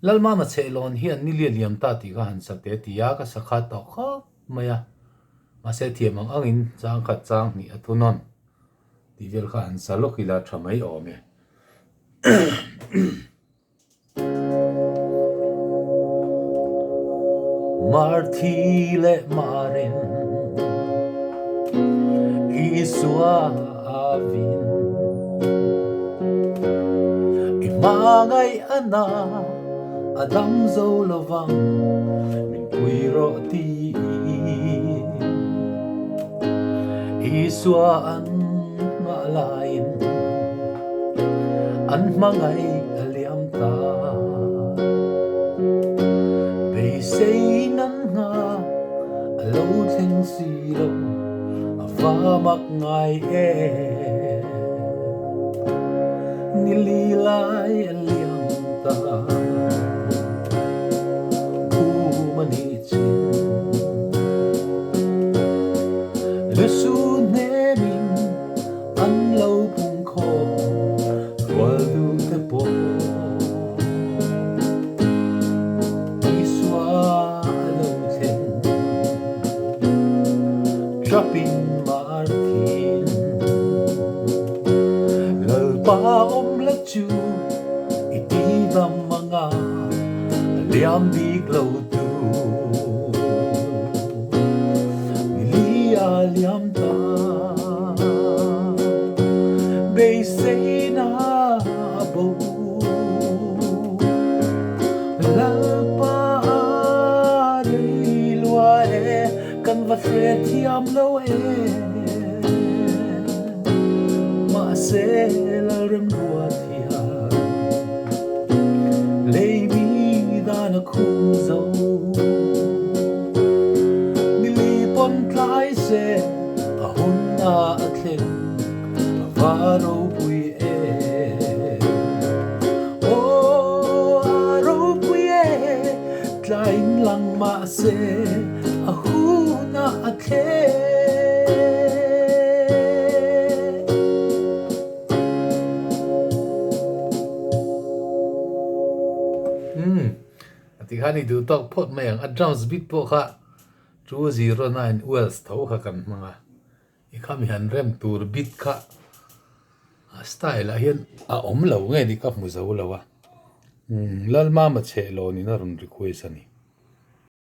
Lalmama Chhehlawn hian ni liam ta ti ka han sakte tia ka sakha to kho maya ma se thiam ang angin chang khat chang ni athunon ti vel kha han salokila thamai ome Marthi le marin iswa avin imangai ana adam zo lovang min puiro ti iswa an malain an mangai aliam ta pe sei nan nga alo theng si lo afa mak ngai e nililai aliam ta ku mani chin lesu ne min an lo pung kho wal du te po iswa alo theng dropping martin lal pa om la chu iti dam mga liam big lo tu nilia liam ta be say na bo lal pa ri lua e kan va fre thiam lo e ma se la rem lua thia lei mi da na khung zo mi li pon tlai se a hun na a thlen a va ro pui e o a ro pui e tlai lang ma se a hu na a thlen ati khani du tok phot mayang advance bit po kha 209 wells tho kha kan manga I khami han rem tur bit kha style a hian a om lo nge ni ka mu zo lo wa Lalmama Chhehlawn ni na run request ani